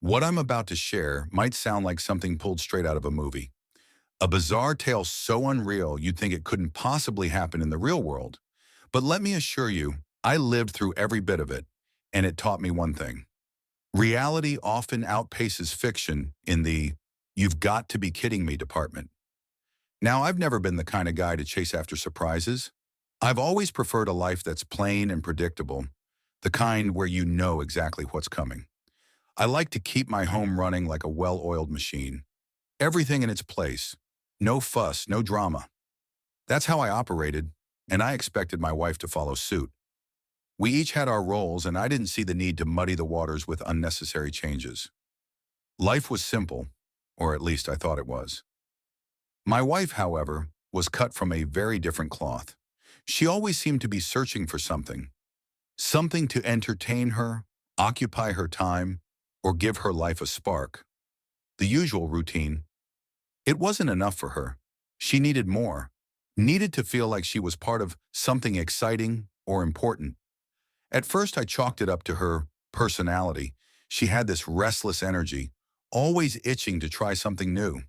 What I'm about to share might sound like something pulled straight out of a movie. A bizarre tale so unreal you'd think it couldn't possibly happen in the real world. But let me assure you, I lived through every bit of it, and it taught me one thing. Reality often outpaces fiction in the "you've got to be kidding me" department. Now, I've never been the kind of guy to chase after surprises. I've always preferred a life that's plain and predictable, the kind where you know exactly what's coming. I like to keep my home running like a well-oiled machine. Everything in its place. No fuss, no drama. That's how I operated, and I expected my wife to follow suit. We each had our roles, and I didn't see the need to muddy the waters with unnecessary changes. Life was simple, or at least I thought it was. My wife, however, was cut from a very different cloth. She always seemed to be searching for something, something to entertain her, occupy her time, or give her life a spark. The usual routine. It wasn't enough for her. She needed more, needed to feel like she was part of something exciting or important. At first, I chalked it up to her personality. She had this restless energy, always itching to try something new.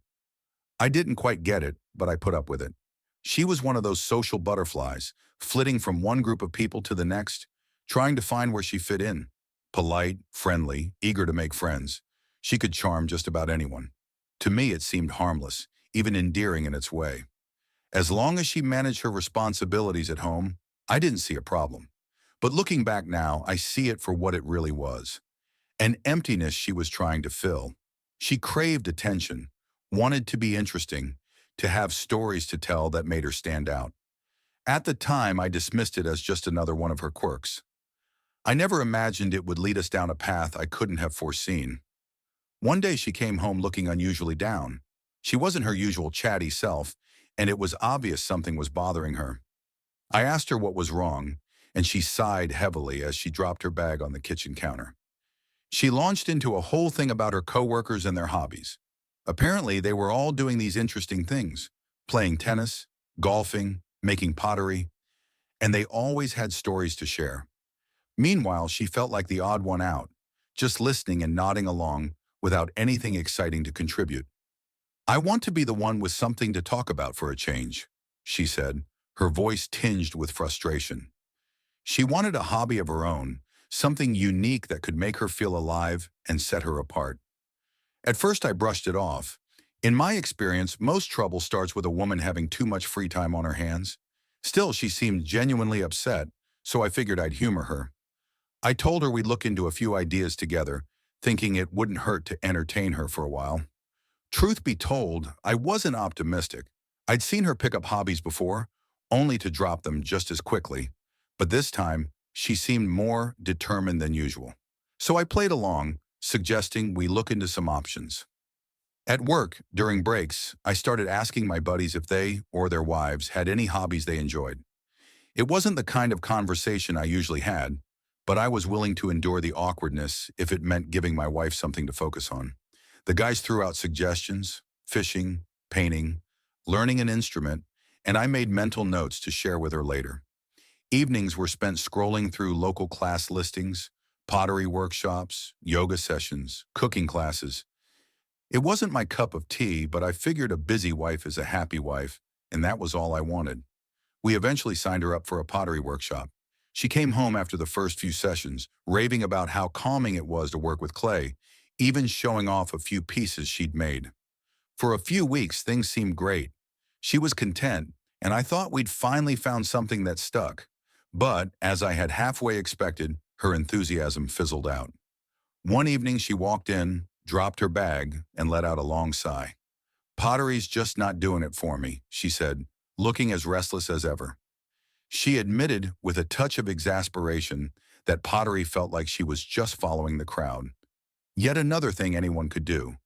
I didn't quite get it, but I put up with it. She was one of those social butterflies, flitting from one group of people to the next, trying to find where she fit in. Polite, friendly, eager to make friends. She could charm just about anyone. To me, it seemed harmless, even endearing in its way. As long as she managed her responsibilities at home, I didn't see a problem. But looking back now, I see it for what it really was. An emptiness she was trying to fill. She craved attention, wanted to be interesting, to have stories to tell that made her stand out. At the time, I dismissed it as just another one of her quirks. I never imagined it would lead us down a path I couldn't have foreseen. One day she came home looking unusually down. She wasn't her usual chatty self, and it was obvious something was bothering her. I asked her what was wrong, and she sighed heavily as she dropped her bag on the kitchen counter. She launched into a whole thing about her coworkers and their hobbies. Apparently, they were all doing these interesting things, playing tennis, golfing, making pottery, and they always had stories to share. Meanwhile, she felt like the odd one out, just listening and nodding along without anything exciting to contribute. "I want to be the one with something to talk about for a change," she said, her voice tinged with frustration. She wanted a hobby of her own, something unique that could make her feel alive and set her apart. At first, I brushed it off. In my experience, most trouble starts with a woman having too much free time on her hands. Still, she seemed genuinely upset, so I figured I'd humor her. I told her we'd look into a few ideas together, thinking it wouldn't hurt to entertain her for a while. Truth be told, I wasn't optimistic. I'd seen her pick up hobbies before, only to drop them just as quickly. But this time, she seemed more determined than usual. So I played along, suggesting we look into some options. At work, during breaks, I started asking my buddies if they or their wives had any hobbies they enjoyed. It wasn't the kind of conversation I usually had, but I was willing to endure the awkwardness if it meant giving my wife something to focus on. The guys threw out suggestions: fishing, painting, learning an instrument, and I made mental notes to share with her later. Evenings were spent scrolling through local class listings, pottery workshops, yoga sessions, cooking classes. It wasn't my cup of tea, but I figured a busy wife is a happy wife, and that was all I wanted. We eventually signed her up for a pottery workshop. She came home after the first few sessions, raving about how calming it was to work with clay, even showing off a few pieces she'd made. For a few weeks, things seemed great. She was content, and I thought we'd finally found something that stuck. But, as I had halfway expected, her enthusiasm fizzled out. One evening she walked in, dropped her bag, and let out a long sigh. "Pottery's just not doing it for me," she said, looking as restless as ever. She admitted with a touch of exasperation that pottery felt like she was just following the crowd. Yet another thing anyone could do.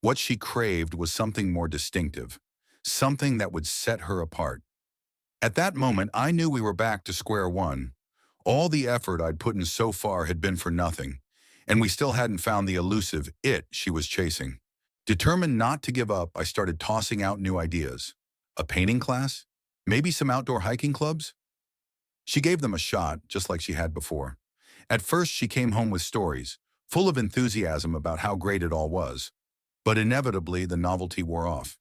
What she craved was something more distinctive, something that would set her apart. At that moment, I knew we were back to square one. All the effort I'd put in so far had been for nothing, and we still hadn't found the elusive it she was chasing. Determined not to give up, I started tossing out new ideas. A painting class? Maybe some outdoor hiking clubs? She gave them a shot, just like she had before. At first, she came home with stories, full of enthusiasm about how great it all was. But inevitably, the novelty wore off.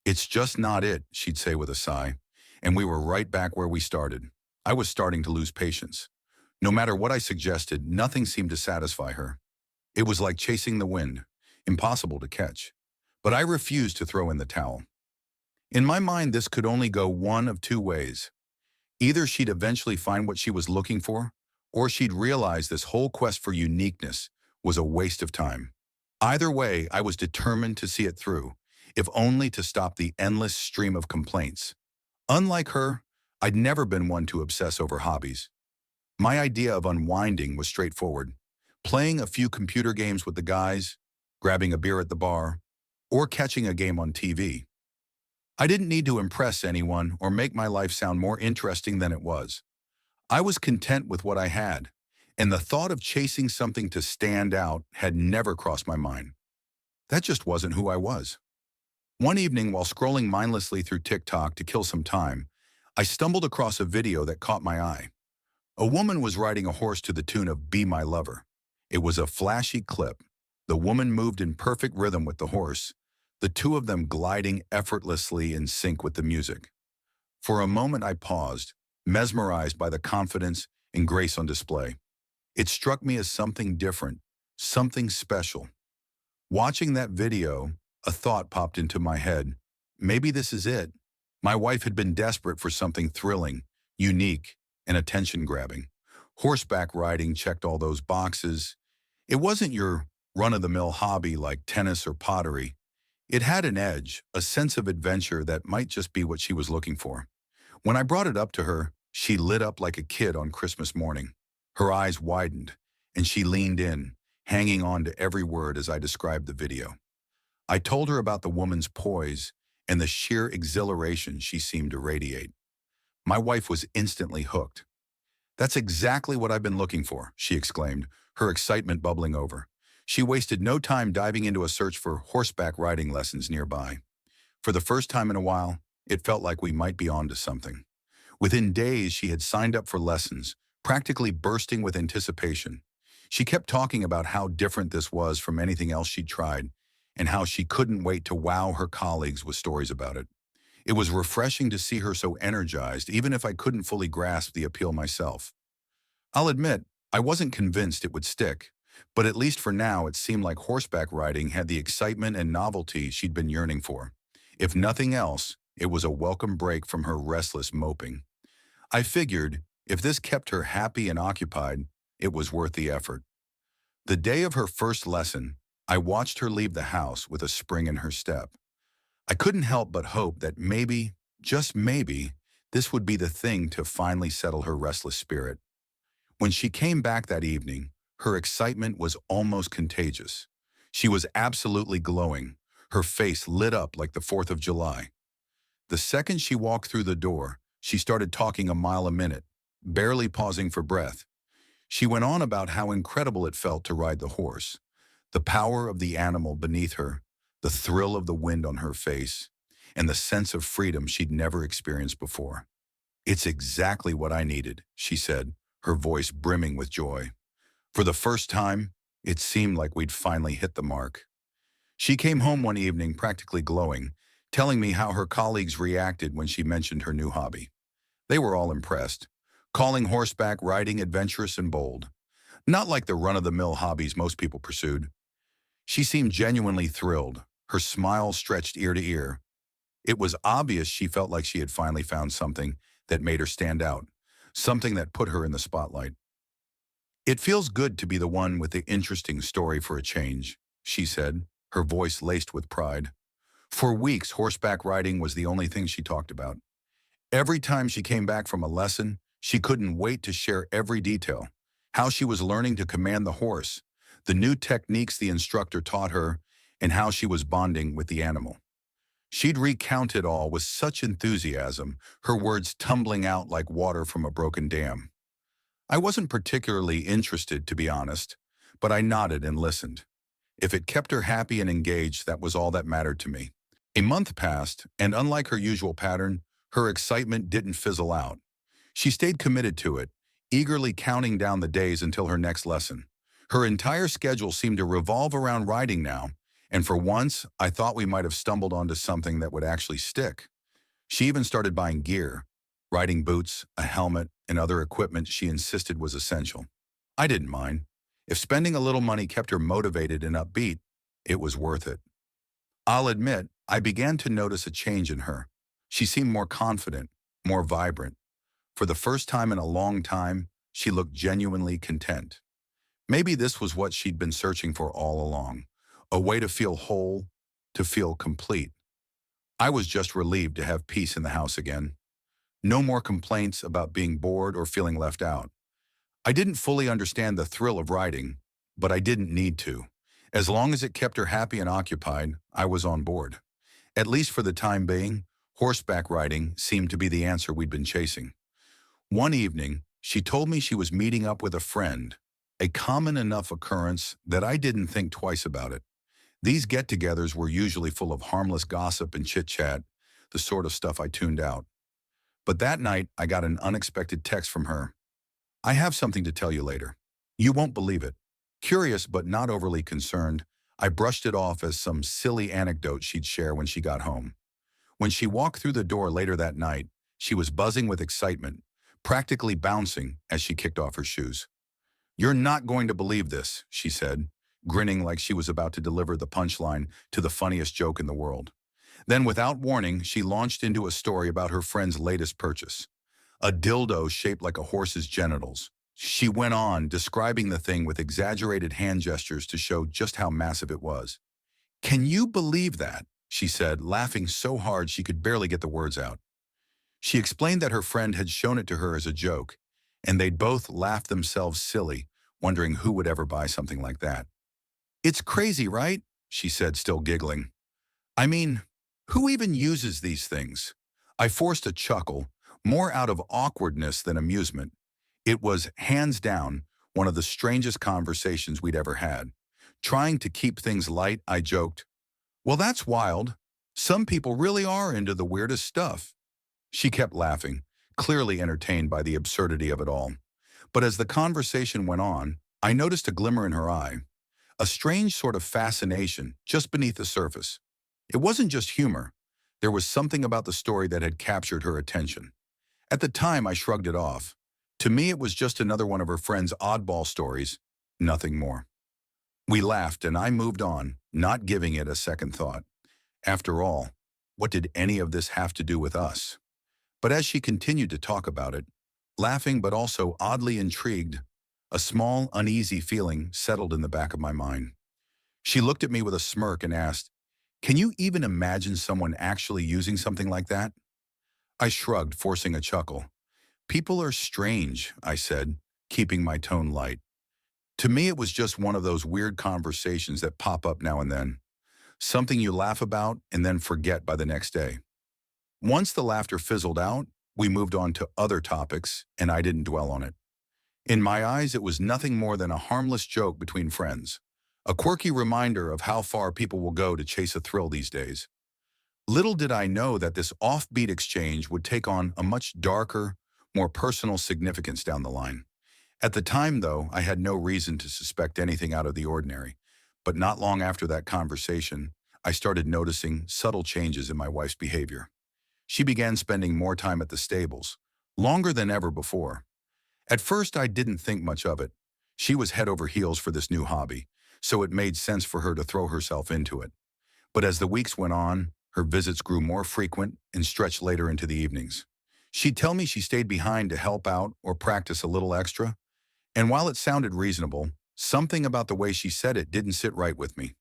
"It's just not it," she'd say with a sigh, and we were right back where we started. I was starting to lose patience. No matter what I suggested, nothing seemed to satisfy her. It was like chasing the wind, impossible to catch. But I refused to throw in the towel. In my mind, this could only go one of two ways. Either she'd eventually find what she was looking for, or she'd realize this whole quest for uniqueness was a waste of time. Either way, I was determined to see it through, if only to stop the endless stream of complaints. Unlike her, I'd never been one to obsess over hobbies. My idea of unwinding was straightforward: playing a few computer games with the guys, grabbing a beer at the bar, or catching a game on TV. I didn't need to impress anyone or make my life sound more interesting than it was. I was content with what I had, and the thought of chasing something to stand out had never crossed my mind. That just wasn't who I was. One evening, while scrolling mindlessly through TikTok to kill some time, I stumbled across a video that caught my eye. A woman was riding a horse to the tune of "Be My Lover." It was a flashy clip. The woman moved in perfect rhythm with the horse, the two of them gliding effortlessly in sync with the music. For a moment I paused, mesmerized by the confidence and grace on display. It struck me as something different, something special. Watching that video, a thought popped into my head. Maybe this is it. My wife had been desperate for something thrilling, unique, and attention-grabbing. Horseback riding checked all those boxes. It wasn't your run-of-the-mill hobby like tennis or pottery. It had an edge, a sense of adventure that might just be what she was looking for. When I brought it up to her, she lit up like a kid on Christmas morning. Her eyes widened, and she leaned in, hanging on to every word as I described the video. I told her about the woman's poise and the sheer exhilaration she seemed to radiate. My wife was instantly hooked. "That's exactly what I've been looking for," she exclaimed, her excitement bubbling over. She wasted no time diving into a search for horseback riding lessons nearby. For the first time in a while, it felt like we might be onto something. Within days, she had signed up for lessons, practically bursting with anticipation. She kept talking about how different this was from anything else she'd tried, and how she couldn't wait to wow her colleagues with stories about it. It was refreshing to see her so energized, even if I couldn't fully grasp the appeal myself. I'll admit, I wasn't convinced it would stick, but at least for now it seemed like horseback riding had the excitement and novelty she'd been yearning for. If nothing else, it was a welcome break from her restless moping. I figured, if this kept her happy and occupied, it was worth the effort. The day of her first lesson, I watched her leave the house with a spring in her step. I couldn't help but hope that maybe, just maybe, this would be the thing to finally settle her restless spirit. When she came back that evening, her excitement was almost contagious. She was absolutely glowing, her face lit up like the 4th of July. The second she walked through the door, she started talking a mile a minute, barely pausing for breath. She went on about how incredible it felt to ride the horse, the power of the animal beneath her, the thrill of the wind on her face, and the sense of freedom she'd never experienced before. "It's exactly what I needed," she said, her voice brimming with joy. For the first time, it seemed like we'd finally hit the mark. She came home one evening practically glowing, telling me how her colleagues reacted when she mentioned her new hobby. They were all impressed, calling horseback riding adventurous and bold, not like the run-of-the-mill hobbies most people pursued. She seemed genuinely thrilled, her smile stretched ear to ear. It was obvious she felt like she had finally found something that made her stand out, something that put her in the spotlight. "It feels good to be the one with the interesting story for a change," she said, her voice laced with pride. For weeks, horseback riding was the only thing she talked about. Every time she came back from a lesson, she couldn't wait to share every detail: how she was learning to command the horse, the new techniques the instructor taught her, and how she was bonding with the animal. She'd recount it all with such enthusiasm, her words tumbling out like water from a broken dam. I wasn't particularly interested, to be honest, but I nodded and listened. If it kept her happy and engaged, that was all that mattered to me. A month passed, and unlike her usual pattern, her excitement didn't fizzle out. She stayed committed to it, eagerly counting down the days until her next lesson. Her entire schedule seemed to revolve around riding now, and for once, I thought we might have stumbled onto something that would actually stick. She even started buying gear, riding boots, a helmet, and other equipment she insisted was essential. I didn't mind. If spending a little money kept her motivated and upbeat, it was worth it. I'll admit, I began to notice a change in her. She seemed more confident, more vibrant. For the first time in a long time, she looked genuinely content. Maybe this was what she'd been searching for all along, a way to feel whole, to feel complete. I was just relieved to have peace in the house again. No more complaints about being bored or feeling left out. I didn't fully understand the thrill of riding, but I didn't need to. As long as it kept her happy and occupied, I was on board. At least for the time being, horseback riding seemed to be the answer we'd been chasing. One evening, she told me she was meeting up with a friend, a common enough occurrence that I didn't think twice about it. These get-togethers were usually full of harmless gossip and chit-chat, the sort of stuff I tuned out. But that night, I got an unexpected text from her. "I have something to tell you later. You won't believe it." Curious but not overly concerned, I brushed it off as some silly anecdote she'd share when she got home. When she walked through the door later that night, she was buzzing with excitement, practically bouncing as she kicked off her shoes. "You're not going to believe this," she said, grinning like she was about to deliver the punchline to the funniest joke in the world. Then, without warning, she launched into a story about her friend's latest purchase, a dildo shaped like a horse's genitals. She went on, describing the thing with exaggerated hand gestures to show just how massive it was. "Can you believe that?" she said, laughing so hard she could barely get the words out. She explained that her friend had shown it to her as a joke, and they'd both laughed themselves silly, wondering who would ever buy something like that. "It's crazy, right?" she said, still giggling. "I mean, who even uses these things?" I forced a chuckle, more out of awkwardness than amusement. It was, hands down, one of the strangest conversations we'd ever had. Trying to keep things light, I joked, "Well, that's wild. Some people really are into the weirdest stuff." She kept laughing, clearly entertained by the absurdity of it all. But as the conversation went on, I noticed a glimmer in her eye, a strange sort of fascination just beneath the surface. It wasn't just humor. There was something about the story that had captured her attention. At the time, I shrugged it off. To me, it was just another one of her friend's oddball stories, nothing more. We laughed and I moved on, not giving it a second thought. After all, what did any of this have to do with us? But as she continued to talk about it, laughing but also oddly intrigued, a small, uneasy feeling settled in the back of my mind. She looked at me with a smirk and asked, "Can you even imagine someone actually using something like that?" I shrugged, forcing a chuckle. "People are strange," I said, keeping my tone light. To me, it was just one of those weird conversations that pop up now and then. Something you laugh about and then forget by the next day. Once the laughter fizzled out, we moved on to other topics, and I didn't dwell on it. In my eyes, it was nothing more than a harmless joke between friends, a quirky reminder of how far people will go to chase a thrill these days. Little did I know that this offbeat exchange would take on a much darker, more personal significance down the line. At the time, though, I had no reason to suspect anything out of the ordinary. But not long after that conversation, I started noticing subtle changes in my wife's behavior. She began spending more time at the stables, longer than ever before. At first, I didn't think much of it. She was head over heels for this new hobby, so it made sense for her to throw herself into it. But as the weeks went on, her visits grew more frequent and stretched later into the evenings. She'd tell me she stayed behind to help out or practice a little extra, and while it sounded reasonable, something about the way she said it didn't sit right with me.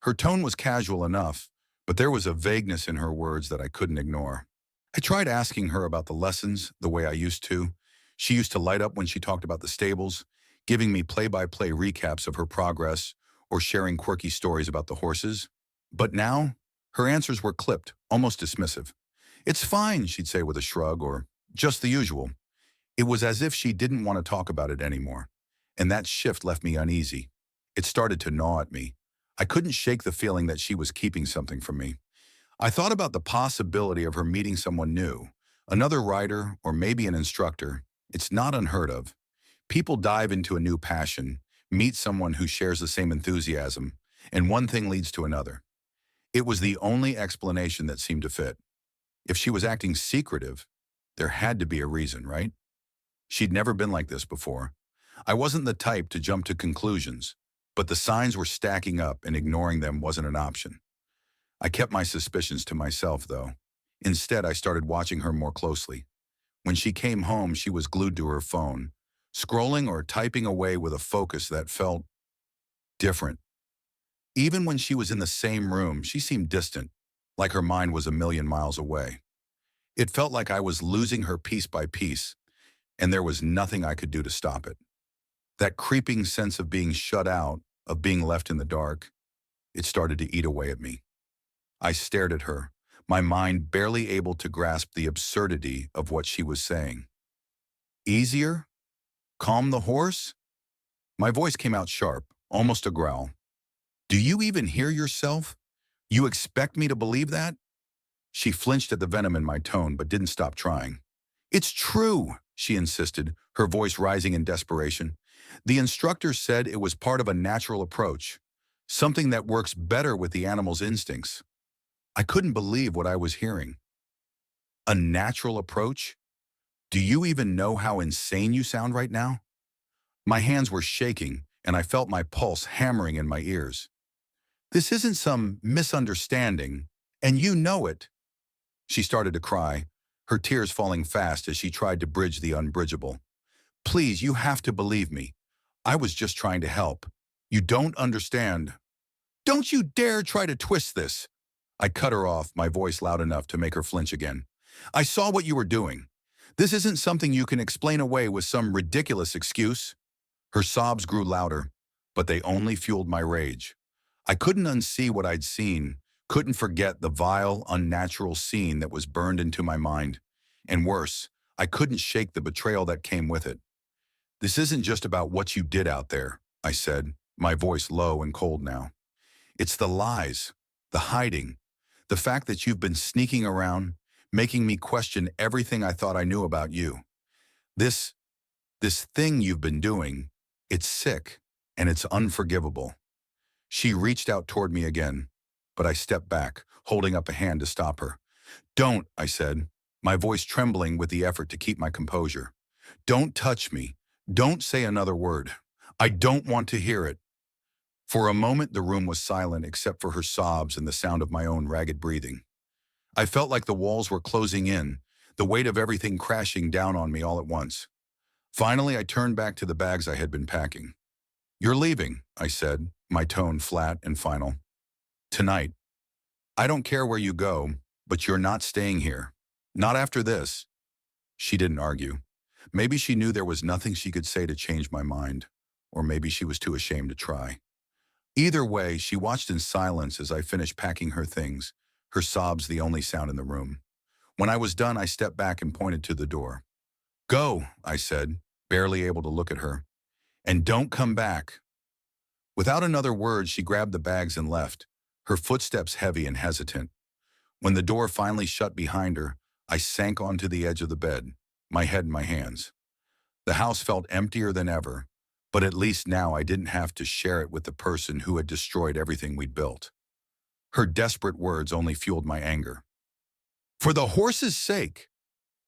Her tone was casual enough, but there was a vagueness in her words that I couldn't ignore. I tried asking her about the lessons the way I used to. She used to light up when she talked about the stables, giving me play-by-play recaps of her progress or sharing quirky stories about the horses. But now, her answers were clipped, almost dismissive. "It's fine," she'd say with a shrug, or "just the usual." It was as if she didn't want to talk about it anymore, and that shift left me uneasy. It started to gnaw at me. I couldn't shake the feeling that she was keeping something from me. I thought about the possibility of her meeting someone new, another rider or maybe an instructor. It's not unheard of. People dive into a new passion, meet someone who shares the same enthusiasm, and one thing leads to another. It was the only explanation that seemed to fit. If she was acting secretive, there had to be a reason, right? She'd never been like this before. I wasn't the type to jump to conclusions, but the signs were stacking up and ignoring them wasn't an option. I kept my suspicions to myself, though. Instead, I started watching her more closely. When she came home, she was glued to her phone, scrolling or typing away with a focus that felt different. Even when she was in the same room, she seemed distant, like her mind was a million miles away. It felt like I was losing her piece by piece, and there was nothing I could do to stop it. That creeping sense of being shut out, of being left in the dark, it started to eat away at me. I stared at her, my mind barely able to grasp the absurdity of what she was saying. Easier? Calm the horse? My voice came out sharp, almost a growl. Do you even hear yourself? You expect me to believe that? She flinched at the venom in my tone, but didn't stop trying. It's true, she insisted, her voice rising in desperation. The instructor said it was part of a natural approach, something that works better with the animal's instincts. I couldn't believe what I was hearing. A natural approach? Do you even know how insane you sound right now? My hands were shaking, and I felt my pulse hammering in my ears. This isn't some misunderstanding, and you know it. She started to cry, her tears falling fast as she tried to bridge the unbridgeable. Please, you have to believe me. I was just trying to help. You don't understand. Don't you dare try to twist this. I cut her off, my voice loud enough to make her flinch again. I saw what you were doing. This isn't something you can explain away with some ridiculous excuse. Her sobs grew louder, but they only fueled my rage. I couldn't unsee what I'd seen, couldn't forget the vile, unnatural scene that was burned into my mind. And worse, I couldn't shake the betrayal that came with it. This isn't just about what you did out there, I said, my voice low and cold now. It's the lies, the hiding, the fact that you've been sneaking around, making me question everything I thought I knew about you. This thing you've been doing, it's sick, and it's unforgivable. She reached out toward me again, but I stepped back, holding up a hand to stop her. Don't, I said, my voice trembling with the effort to keep my composure. Don't touch me. Don't say another word. I don't want to hear it. For a moment, the room was silent except for her sobs and the sound of my own ragged breathing. I felt like the walls were closing in, the weight of everything crashing down on me all at once. Finally, I turned back to the bags I had been packing. You're leaving, I said, my tone flat and final. Tonight. I don't care where you go, but you're not staying here. Not after this. She didn't argue. Maybe she knew there was nothing she could say to change my mind, or maybe she was too ashamed to try. Either way, she watched in silence as I finished packing her things, her sobs the only sound in the room. When I was done, I stepped back and pointed to the door. Go, I said, barely able to look at her. And don't come back. Without another word, she grabbed the bags and left, her footsteps heavy and hesitant. When the door finally shut behind her, I sank onto the edge of the bed, my head in my hands. The house felt emptier than ever, but at least now I didn't have to share it with the person who had destroyed everything we'd built. Her desperate words only fueled my anger. For the horse's sake!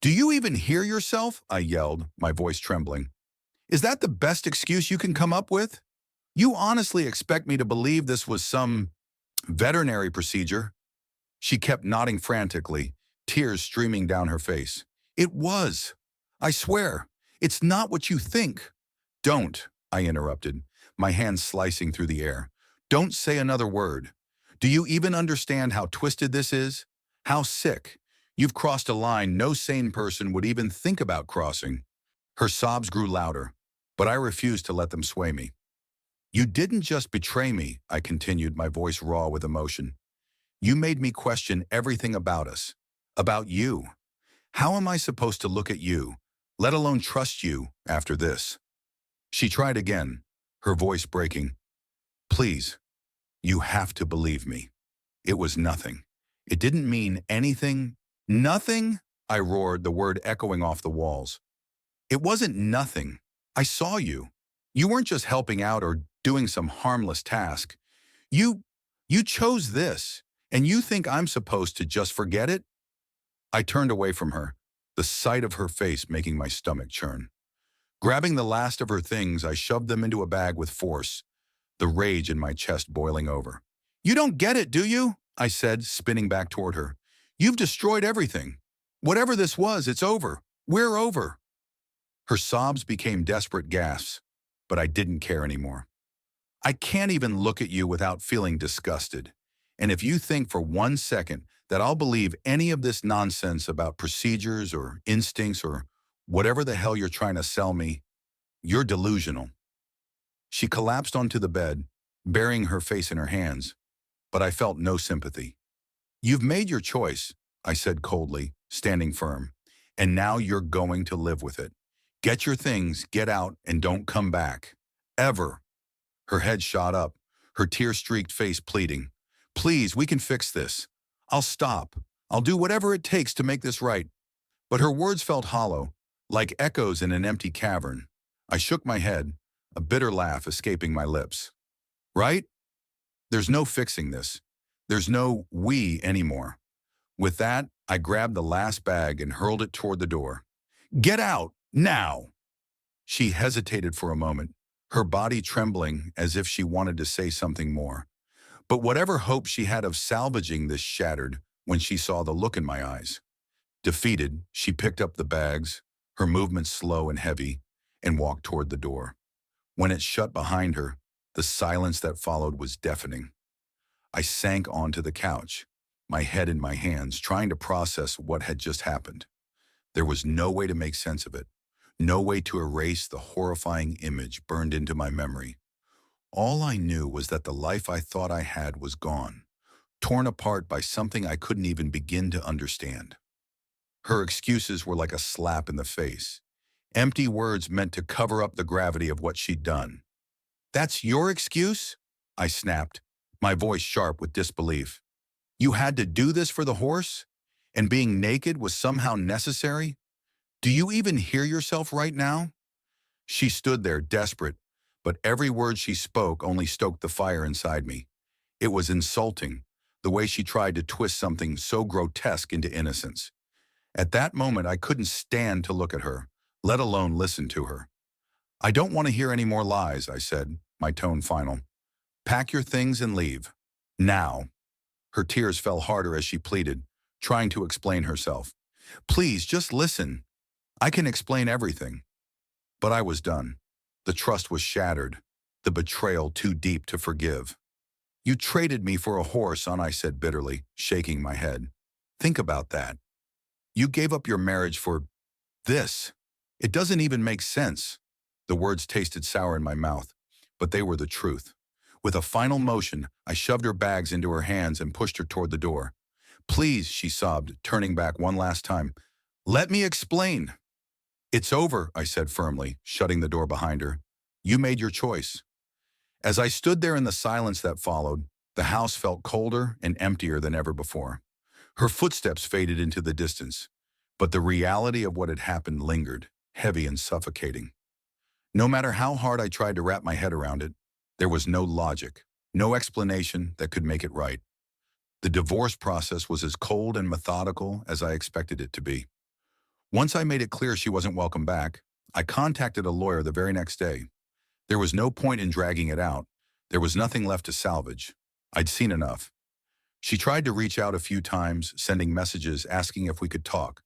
Do you even hear yourself? I yelled, my voice trembling. Is that the best excuse you can come up with? You honestly expect me to believe this was some veterinary procedure? She kept nodding frantically, tears streaming down her face. It was. I swear. It's not what you think. Don't, I interrupted, my hands slicing through the air. Don't say another word. Do you even understand how twisted this is? How sick? You've crossed a line no sane person would even think about crossing. Her sobs grew louder, but I refused to let them sway me. You didn't just betray me, I continued, my voice raw with emotion. You made me question everything about us, about you. How am I supposed to look at you, let alone trust you, after this? She tried again, her voice breaking. Please, you have to believe me. It was nothing. It didn't mean anything. Nothing? I roared, the word echoing off the walls. It wasn't nothing. I saw you. You weren't just helping out or doing some harmless task. You, you chose this, and you think I'm supposed to just forget it? I turned away from her, the sight of her face making my stomach churn. Grabbing the last of her things, I shoved them into a bag with force, the rage in my chest boiling over. You don't get it, do you? I said, spinning back toward her. You've destroyed everything. Whatever this was, it's over. We're over. Her sobs became desperate gasps, but I didn't care anymore. I can't even look at you without feeling disgusted. And if you think for 1 second that I'll believe any of this nonsense about procedures or instincts or whatever the hell you're trying to sell me, you're delusional. She collapsed onto the bed, burying her face in her hands, but I felt no sympathy. You've made your choice, I said coldly, standing firm, and now you're going to live with it. Get your things, get out, and don't come back. Ever. Her head shot up, her tear-streaked face pleading. Please, we can fix this. I'll stop. I'll do whatever it takes to make this right. But her words felt hollow, like echoes in an empty cavern. I shook my head, a bitter laugh escaping my lips. Right? There's no fixing this. There's no we anymore. With that, I grabbed the last bag and hurled it toward the door. Get out, now! She hesitated for a moment, her body trembling as if she wanted to say something more. But whatever hope she had of salvaging this shattered when she saw the look in my eyes. Defeated, she picked up the bags, her movements slow and heavy, and walked toward the door. When it shut behind her, the silence that followed was deafening. I sank onto the couch, my head in my hands, trying to process what had just happened. There was no way to make sense of it, no way to erase the horrifying image burned into my memory. All I knew was that the life I thought I had was gone, torn apart by something I couldn't even begin to understand. Her excuses were like a slap in the face, empty words meant to cover up the gravity of what she'd done. That's your excuse? I snapped, my voice sharp with disbelief. You had to do this for the horse? And being naked was somehow necessary? Do you even hear yourself right now? She stood there, desperate, but every word she spoke only stoked the fire inside me. It was insulting, the way she tried to twist something so grotesque into innocence. At that moment, I couldn't stand to look at her, let alone listen to her. I don't want to hear any more lies, I said, my tone final. Pack your things and leave. Now. Her tears fell harder as she pleaded, trying to explain herself. Please, just listen. I can explain everything. But I was done. The trust was shattered, the betrayal too deep to forgive. You traded me for a horse, I said bitterly, shaking my head. Think about that. You gave up your marriage for this. It doesn't even make sense. The words tasted sour in my mouth, but they were the truth. With a final motion, I shoved her bags into her hands and pushed her toward the door. Please, she sobbed, turning back one last time. Let me explain. It's over, I said firmly, shutting the door behind her. You made your choice. As I stood there in the silence that followed, the house felt colder and emptier than ever before. Her footsteps faded into the distance, but the reality of what had happened lingered, heavy and suffocating. No matter how hard I tried to wrap my head around it, there was no logic, no explanation that could make it right. The divorce process was as cold and methodical as I expected it to be. Once I made it clear she wasn't welcome back, I contacted a lawyer the very next day. There was no point in dragging it out. There was nothing left to salvage. I'd seen enough. She tried to reach out a few times, sending messages asking if we could talk,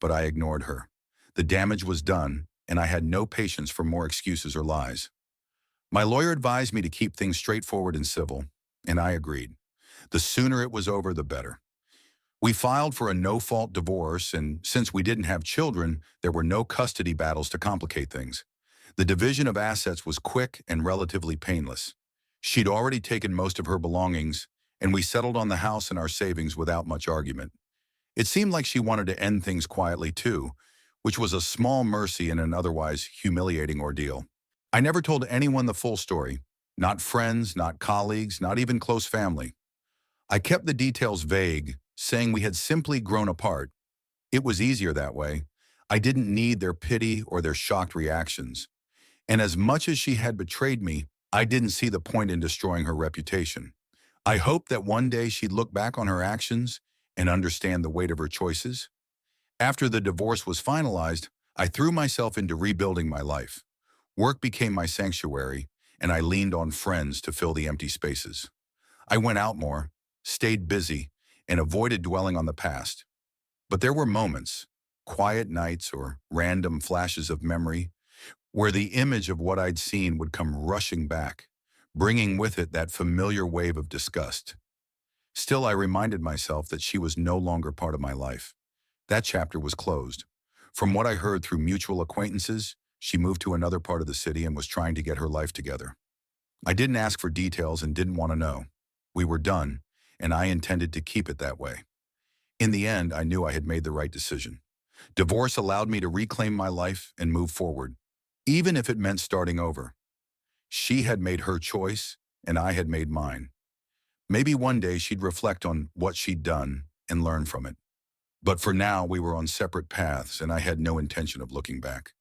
but I ignored her. The damage was done, and I had no patience for more excuses or lies. My lawyer advised me to keep things straightforward and civil, and I agreed. The sooner it was over, the better. We filed for a no-fault divorce, and since we didn't have children, there were no custody battles to complicate things. The division of assets was quick and relatively painless. She'd already taken most of her belongings, and we settled on the house and our savings without much argument. It seemed like she wanted to end things quietly too, which was a small mercy in an otherwise humiliating ordeal. I never told anyone the full story, not friends, not colleagues, not even close family. I kept the details vague, saying we had simply grown apart. It was easier that way. I didn't need their pity or their shocked reactions. And as much as she had betrayed me, I didn't see the point in destroying her reputation. I hoped that one day she'd look back on her actions and understand the weight of her choices. After the divorce was finalized, I threw myself into rebuilding my life. Work became my sanctuary, and I leaned on friends to fill the empty spaces. I went out more, stayed busy, and avoided dwelling on the past. But there were moments, quiet nights or random flashes of memory, where the image of what I'd seen would come rushing back, bringing with it that familiar wave of disgust. Still, I reminded myself that she was no longer part of my life. That chapter was closed. From what I heard through mutual acquaintances, she moved to another part of the city and was trying to get her life together. I didn't ask for details and didn't want to know. We were done, and I intended to keep it that way. In the end, I knew I had made the right decision. Divorce allowed me to reclaim my life and move forward, even if it meant starting over. She had made her choice, and I had made mine. Maybe one day she'd reflect on what she'd done and learn from it. But for now, we were on separate paths, and I had no intention of looking back.